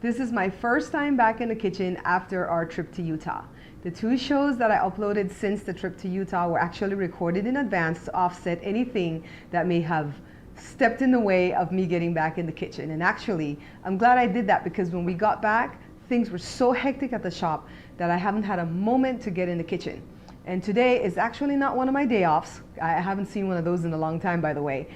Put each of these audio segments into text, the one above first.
This is my first time back in the kitchen after our trip to Utah. The 2 shows that I uploaded since the trip to Utah were actually recorded in advance to offset anything that may have stepped in the way of me getting back in the kitchen. And actually, I'm glad I did that because when we got back, things were so hectic at the shop that I haven't had a moment to get in the kitchen. And today is actually not one of my day offs. I haven't seen one of those in a long time, by the way.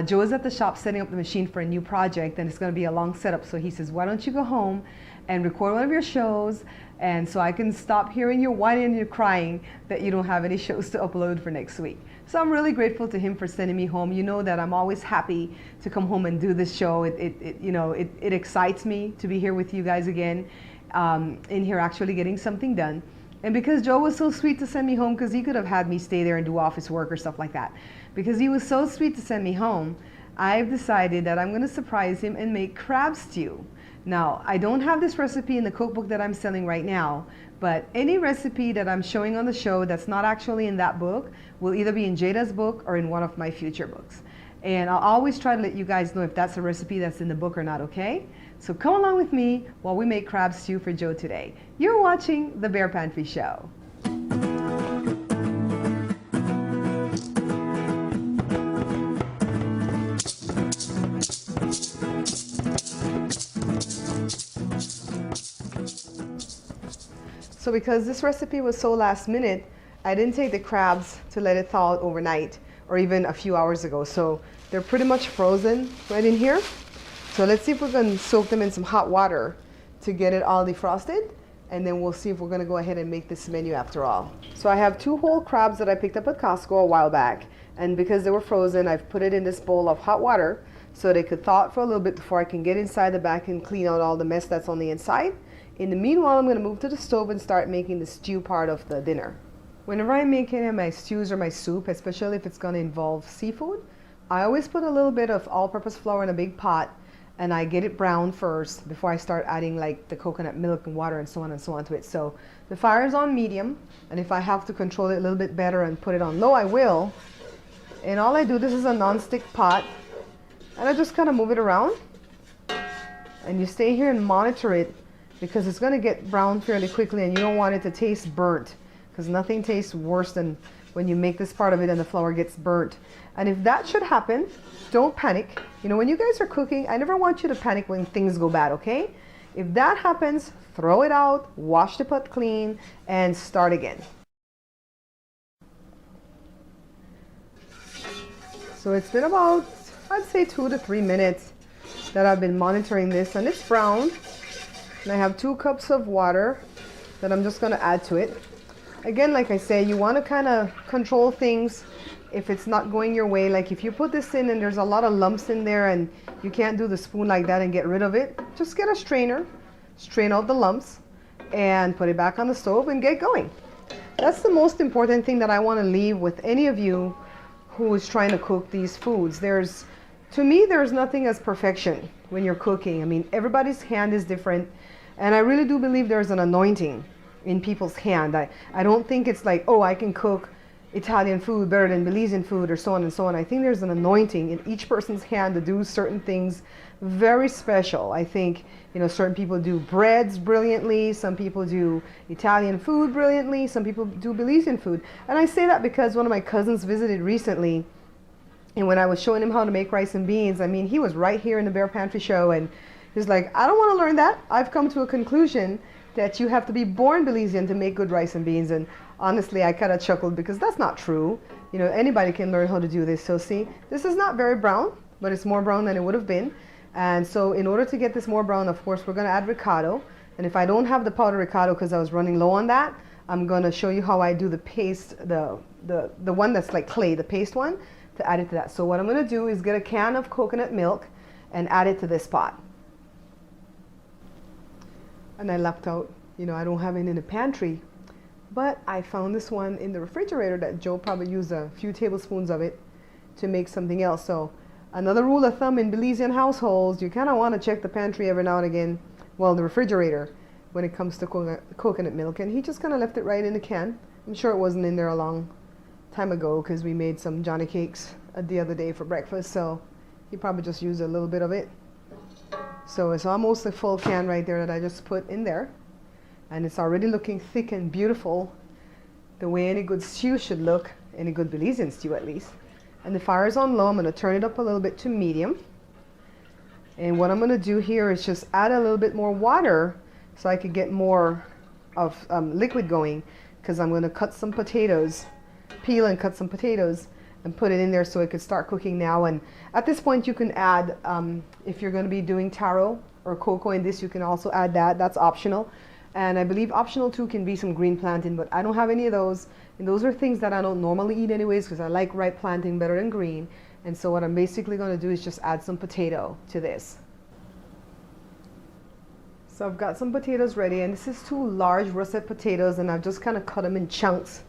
Joe is at the shop setting up the machine for a new project, and it's going to be a long setup. So he says, why don't you go home and record one of your shows, and so I can stop hearing your whining and your crying that you don't have any shows to upload for next week. So I'm really grateful to him for sending me home. You know that I'm always happy to come home and do this show. It excites me to be here with you guys again, in here actually getting something done. And because Joe was so sweet to send me home, because he could have had me stay there and do office work or stuff like that. Because he was so sweet to send me home, I've decided that I'm going to surprise him and make crab stew. Now, I don't have this recipe in the cookbook that I'm selling right now, but any recipe that I'm showing on the show that's not actually in that book will either be in Jada's book or in one of my future books. And I'll always try to let you guys know if that's a recipe that's in the book or not, okay? So come along with me while we make crab stew for Joe today. You're watching The Bear Pantry Show. So because this recipe was so last minute, I didn't take the crabs to let it thaw out overnight or even a few hours ago. So they're pretty much frozen right in here. So let's see if we're going to soak them in some hot water to get it all defrosted, and then we'll see if we're going to go ahead and make this menu after all. So I have 2 whole crabs that I picked up at Costco a while back, and because they were frozen, I've put it in this bowl of hot water so they could thaw out for a little bit before I can get inside the back and clean out all the mess that's on the inside. In the meanwhile, I'm going to move to the stove and start making the stew part of the dinner. Whenever I'm making my stews or my soup, especially if it's going to involve seafood, I always put a little bit of all-purpose flour in a big pot, and I get it brown first before I start adding like the coconut milk and water and so on to it. So the fire is on medium, and if I have to control it a little bit better and put it on low, I will. And all I do, this is a non-stick pot, and I just kind of move it around. And you stay here and monitor it because it's going to get brown fairly quickly, and you don't want it to taste burnt, because nothing tastes worse than when you make this part of it and the flour gets burnt. And if that should happen, don't panic. You know, when you guys are cooking, I never want you to panic when things go bad, okay? If that happens, throw it out, wash the pot clean, and start again. So it's been about, I'd say 2 to 3 minutes that I've been monitoring this, and it's brown. And I have 2 cups of water that I'm just going to add to it. Again, like I say, you want to kind of control things if it's not going your way. Like if you put this in and there's a lot of lumps in there and you can't do the spoon like that and get rid of it, just get a strainer, strain out the lumps, and put it back on the stove and get going. That's the most important thing that I want to leave with any of you who is trying to cook these foods. To me, there's nothing as perfection when you're cooking. I mean, everybody's hand is different, and I really do believe there's an anointing in people's hand. I don't think it's like, oh, I can cook Italian food better than Belizean food or so on and so on. I think there's an anointing in each person's hand to do certain things very special. I think, you know, certain people do breads brilliantly, some people do Italian food brilliantly, some people do Belizean food. And I say that because one of my cousins visited recently, and when I was showing him how to make rice and beans, I mean, he was right here in the Bear Pantry show, and he's like, I don't want to learn that. I've come to a conclusion that you have to be born Belizean to make good rice and beans. And honestly, I kind of chuckled because that's not true. You know, anybody can learn how to do this. So see, this is not very brown, but it's more brown than it would have been. And so in order to get this more brown, of course, we're going to add ricotta. And if I don't have the powdered ricotta because I was running low on that, I'm going to show you how I do the paste, the one that's like clay, the paste one, to add it to that. So what I'm going to do is get a can of coconut milk and add it to this pot. And I left out, you know, I don't have it in the pantry, but I found this one in the refrigerator that Joe probably used a few tablespoons of it to make something else. So another rule of thumb in Belizean households, you kind of want to check the pantry every now and again, well, the refrigerator, when it comes to coconut milk. And he just kind of left it right in the can. I'm sure it wasn't in there a long time ago because we made some Johnny cakes the other day for breakfast, so he probably just used a little bit of it. So it's almost a full can right there that I just put in there. And it's already looking thick and beautiful, the way any good stew should look, any good Belizean stew at least. And the fire is on low. I'm going to turn it up a little bit to medium. And what I'm going to do here is just add a little bit more water so I could get more of liquid going, because I'm going to cut some potatoes, peel and cut some potatoes and put it in there so it could start cooking now. And at this point you can add, if you're going to be doing taro or cocoa in this, you can also add that. That's optional. And I believe optional too can be some green plantain, but I don't have any of those. And those are things that I don't normally eat anyways, because I like ripe plantain better than green. And so what I'm basically going to do is just add some potato to this. So I've got some potatoes ready, and this is 2 large russet potatoes, and I've just kind of cut them in chunks.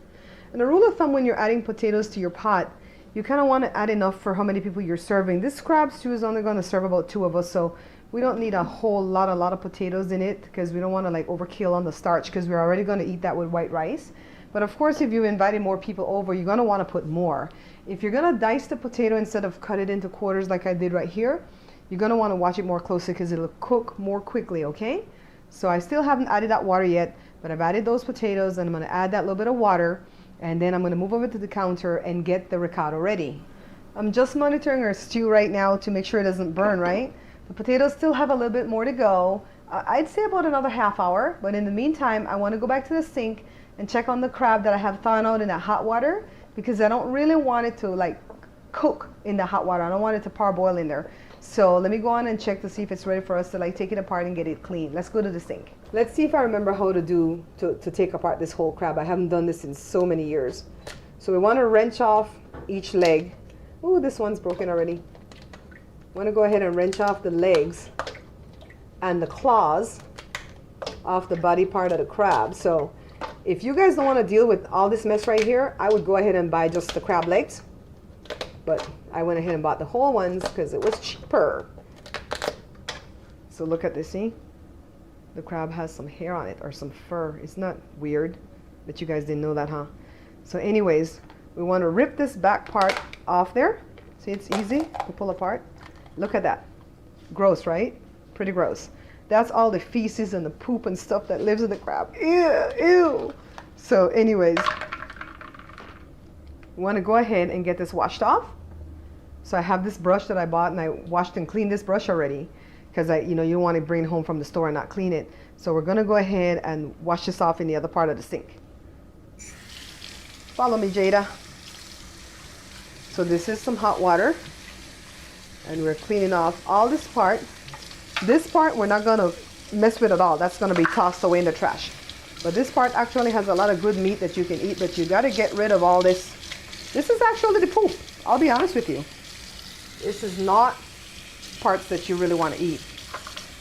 And a rule of thumb when you're adding potatoes to your pot, you kind of want to add enough for how many people you're serving. This crab stew is only going to serve about 2 of us, so we don't need a whole lot of potatoes in it, because we don't want to like overkill on the starch, because we're already going to eat that with white rice. But of course, if you invited more people over, you're going to want to put more. If you're going to dice the potato instead of cut it into quarters like I did right here, you're going to want to watch it more closely, because it'll cook more quickly, okay? So I still haven't added that water yet, but I've added those potatoes, and I'm going to add that little bit of water, and then I'm going to move over to the counter and get the ricotta ready. I'm just monitoring our stew right now to make sure it doesn't burn, right? The potatoes still have a little bit more to go. I'd say about another half hour, but in the meantime, I want to go back to the sink and check on the crab that I have thawed out in that hot water, because I don't really want it to like cook in the hot water. I don't want it to parboil in there. So let me go on and check to see if it's ready for us to like take it apart and get it clean. Let's go to the sink. Let's see if I remember how to take apart this whole crab. I haven't done this in so many years. So we want to wrench off each leg. Oh, this one's broken already. I want to go ahead and wrench off the legs and the claws off the body part of the crab. So if you guys don't want to deal with all this mess right here, I would go ahead and buy just the crab legs. But I went ahead and bought the whole ones because it was cheaper. So look at this, see? The crab has some hair on it, or some fur. It's not weird that you guys didn't know that, huh? So anyways, we want to rip this back part off there. See, it's easy to pull apart. Look at that. Gross, right? Pretty gross. That's all the feces and the poop and stuff that lives in the crab. Ew, ew. So anyways, we want to go ahead and get this washed off. So I have this brush that I bought, and I washed and cleaned this brush already, because you don't want to bring it home from the store and not clean it. So we're going to go ahead and wash this off in the other part of the sink. Follow me, Jada. So this is some hot water, and we're cleaning off all this part. This part we're not going to mess with at all. That's going to be tossed away in the trash. But this part actually has a lot of good meat that you can eat, but you got to get rid of all this. This is actually the poop. I'll be honest with you. This is not parts that you really want to eat.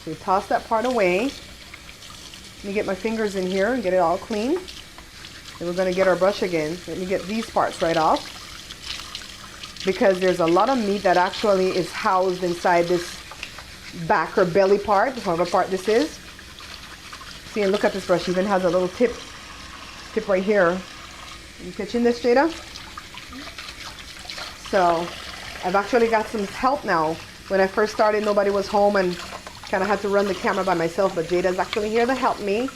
So you toss that part away. Let me get my fingers in here and get it all clean. Then we're going to get our brush again. Let me get these parts right off, because there's a lot of meat that actually is housed inside this back or belly part, however part this is. See, and look at this brush. It even has a little tip right here. Are you catching this, Jada? So I've actually got some help now. When I first started, nobody was home and kind of had to run the camera by myself, but Jada's actually here to help me.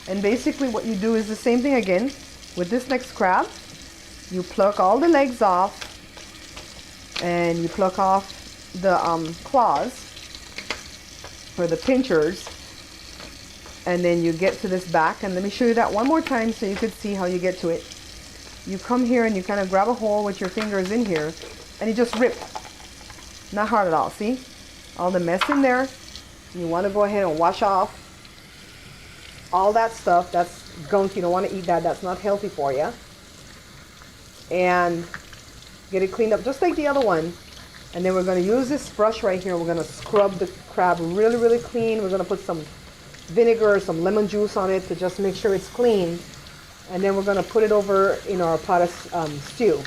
And basically what you do is the same thing again with this next crab. You pluck all the legs off, and you pluck off the claws or the pinchers, and then you get to this back. And let me show you that one more time so you could see how you get to it. You come here and you kind of grab a hole with your fingers in here, and you just rip. Not hard at all. See all the mess in there? You want to go ahead and wash off all that stuff. That's gunk. You don't want to eat that. That's not healthy for you. And get it cleaned up just like the other one. And then we're going to use this brush right here. We're going to scrub the crab really, really clean. We're going to put some vinegar, some lemon juice on it to just make sure it's clean. And then we're going to put it over in our pot of stew.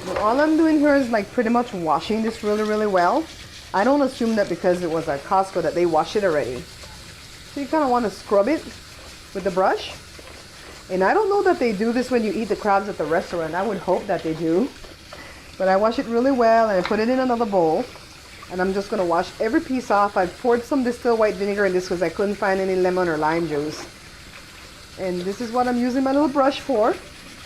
Now, all I'm doing here is like pretty much washing this really, really well. I don't assume that because it was at Costco that they wash it already. So you kind of want to scrub it with the brush. And I don't know that they do this when you eat the crabs at the restaurant. I would hope that they do. But I wash it really well and I put it in another bowl. And I'm just going to wash every piece off. I poured some distilled white vinegar in this because I couldn't find any lemon or lime juice. And this is what I'm using my little brush for.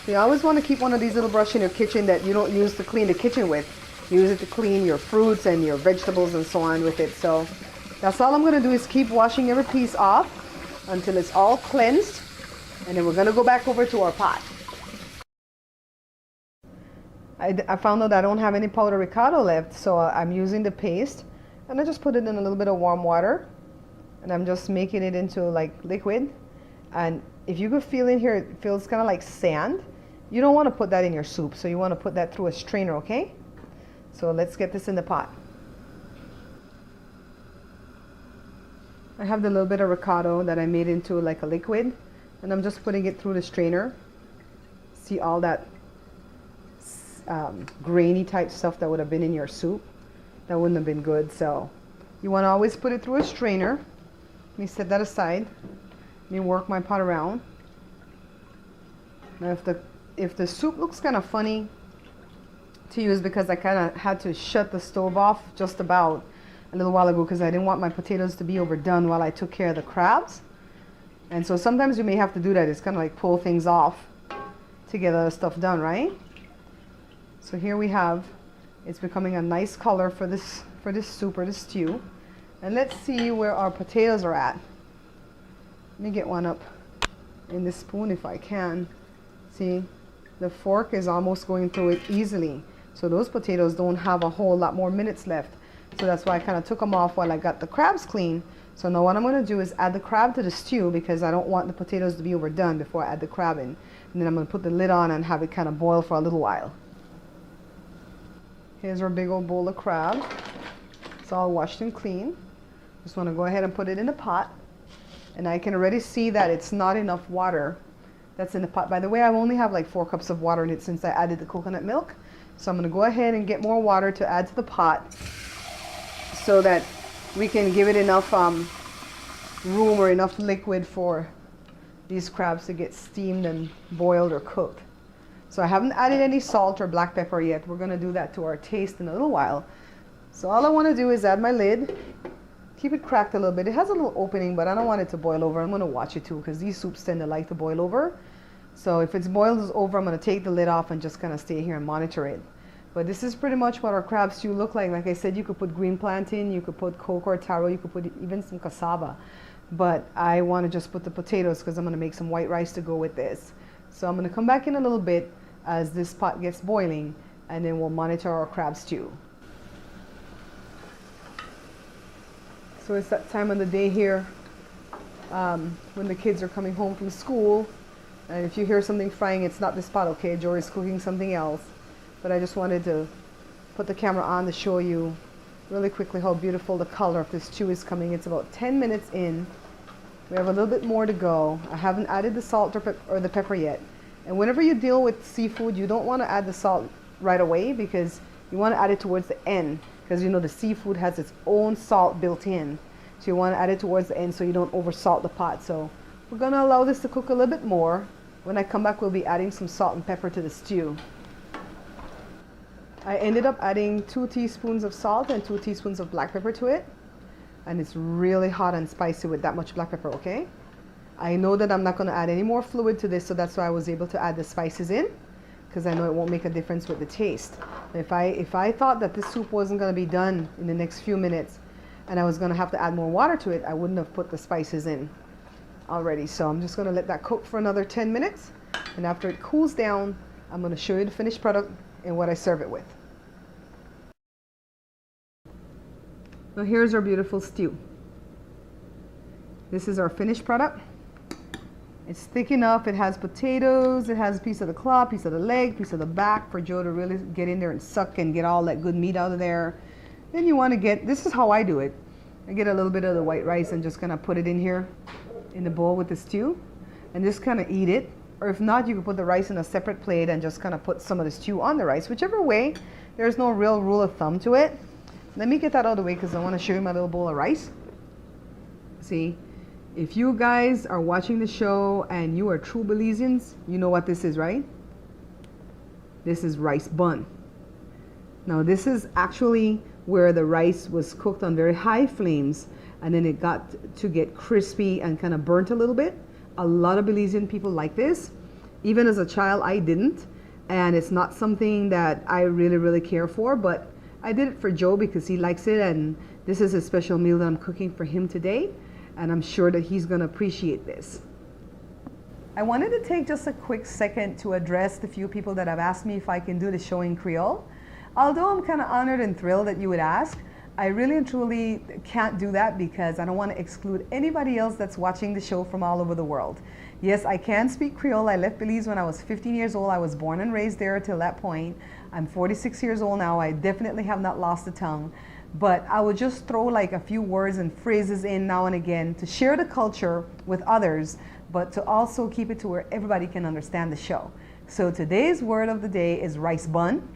You always want to keep one of these little brushes in your kitchen that you don't use to clean the kitchen with. Use it to clean your fruits and your vegetables and so on with it. So that's all I'm going to do is keep washing every piece off until it's all cleansed. And then we're going to go back over to our pot. I found out I don't have any powdered ricotta left, so I'm using the paste. And I just put it in a little bit of warm water. And I'm just making it into like liquid. And if you could feel in here, it feels kind of like sand. You don't want to put that in your soup, so you want to put that through a strainer, okay? So let's get this in the pot. I have the little bit of ricotta that I made into like a liquid, and I'm just putting it through the strainer. See all that grainy type stuff that would have been in your soup? That wouldn't have been good. So you want to always put it through a strainer. Let me set that aside. Let me work my pot around. Now if the soup looks kind of funny to use, because I kind of had to shut the stove off just about a little while ago because I didn't want my potatoes to be overdone while I took care of the crabs. And so sometimes you may have to do that. It's kind of like pull things off to get other stuff done, right? So here we have, it's becoming a nice color for this soup or this stew. And let's see where our potatoes are at. Let me get one up in this spoon if I can. See, the fork is almost going through it easily. So those potatoes don't have a whole lot more minutes left. So that's why I kind of took them off while I got the crabs clean. So now what I'm going to do is add the crab to the stew because I don't want the potatoes to be overdone before I add the crab in. And then I'm going to put the lid on and have it kind of boil for a little while. Here's our big old bowl of crab. It's all washed and clean. Just want to go ahead and put it in the pot. And I can already see that it's not enough water that's in the pot. By the way, I only have like 4 cups of water in it since I added the coconut milk. So I'm going to go ahead and get more water to add to the pot so that we can give it enough room or enough liquid for these crabs to get steamed and boiled or cooked. So I haven't added any salt or black pepper yet. We're going to do that to our taste in a little while. So all I want to do is add my lid. Keep it cracked a little bit. It has a little opening, but I don't want it to boil over. I'm going to watch it too because these soups tend to like to boil over. So if it's boiled over, I'm going to take the lid off and just kind of stay here and monitor it. But this is pretty much what our crab stew look like. Like I said, you could put green plantain, you could put coco or taro, you could put even some cassava. But I want to just put the potatoes because I'm going to make some white rice to go with this. So I'm going to come back in a little bit as this pot gets boiling, and then we'll monitor our crab stew. So it's that time of the day here when the kids are coming home from school. And if you hear something frying, it's not this pot, okay? Jory's cooking something else. But I just wanted to put the camera on to show you really quickly how beautiful the color of this stew is coming. It's about 10 minutes in. We have a little bit more to go. I haven't added the salt or the pepper yet. And whenever you deal with seafood, you don't want to add the salt right away because you want to add it towards the end. Because you know the seafood has its own salt built in. So you want to add it towards the end so you don't over salt the pot. So we're going to allow this to cook a little bit more. When I come back, we'll be adding some salt and pepper to the stew. I ended up adding 2 teaspoons of salt and 2 teaspoons of black pepper to it. And it's really hot and spicy with that much black pepper, okay? I know that I'm not going to add any more fluid to this, so that's why I was able to add the spices in, because I know it won't make a difference with the taste. If I thought that this soup wasn't going to be done in the next few minutes and I was going to have to add more water to it, I wouldn't have put the spices in already. So I'm just going to let that cook for another 10 minutes. And after it cools down, I'm going to show you the finished product and what I serve it with. Now here's our beautiful stew. This is our finished product. It's thick enough. It has potatoes. It has a piece of the claw, piece of the leg, piece of the back for Joe to really get in there and suck and get all that good meat out of there. Then you want to get, this is how I do it. I get a little bit of the white rice and just kind of put it in here in the bowl with the stew and just kind of eat it. Or if not, you can put the rice in a separate plate and just kind of put some of the stew on the rice. Whichever way, there's no real rule of thumb to it. Let me get that out of the way because I want to show you my little bowl of rice. See, if you guys are watching the show and you are true Belizeans, you know what this is, right? This is rice bun. Now this is actually where the rice was cooked on very high flames, and then it got to get crispy and kind of burnt a little bit. A lot of Belizean people like this. Even as a child, I didn't, and it's not something that I really care for, but I did it for Joe because he likes it, and this is a special meal that I'm cooking for him today, and I'm sure that he's gonna appreciate this. I wanted to take just a quick second to address the few people that have asked me if I can do the show in Creole. Although I'm kind of honored and thrilled that you would ask, I really and truly can't do that because I don't want to exclude anybody else that's watching the show from all over the world. Yes, I can speak Creole. I left Belize when I was 15 years old. I was born and raised there till that point. I'm 46 years old now. I definitely have not lost the tongue. But I will just throw like a few words and phrases in now and again to share the culture with others, but to also keep it to where everybody can understand the show. So today's word of the day is rice bun,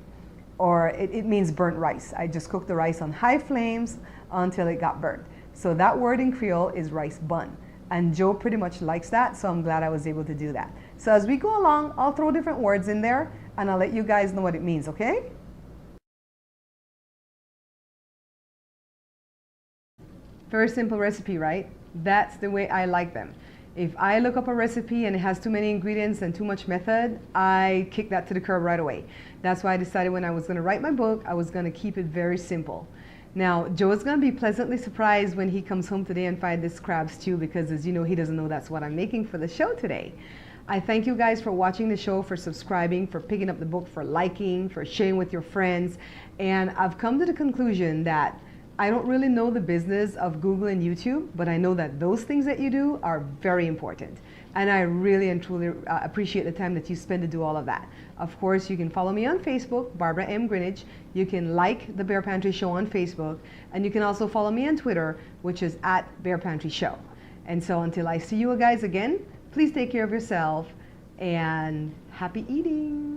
or it means burnt rice. I just cooked the rice on high flames until it got burnt. So that word in Creole is rice bun. And Joe pretty much likes that, so I'm glad I was able to do that. So as we go along, I'll throw different words in there and I'll let you guys know what it means, okay? Very simple recipe, right? That's the way I like them. If I look up a recipe and it has too many ingredients and too much method, I kick that to the curb right away. That's why I decided when I was going to write my book, I was going to keep it very simple. Now, Joe is going to be pleasantly surprised when he comes home today and finds this crab stew because, as you know, he doesn't know that's what I'm making for the show today. I thank you guys for watching the show, for subscribing, for picking up the book, for liking, for sharing with your friends. And I've come to the conclusion that I don't really know the business of Google and YouTube, but I know that those things that you do are very important. And I really and truly appreciate the time that you spend to do all of that. Of course, you can follow me on Facebook, Barbara M. Greenwich. You can like the Bear Pantry Show on Facebook. And you can also follow me on Twitter, which is @BearPantryShow. And so until I see you guys again, please take care of yourself and happy eating.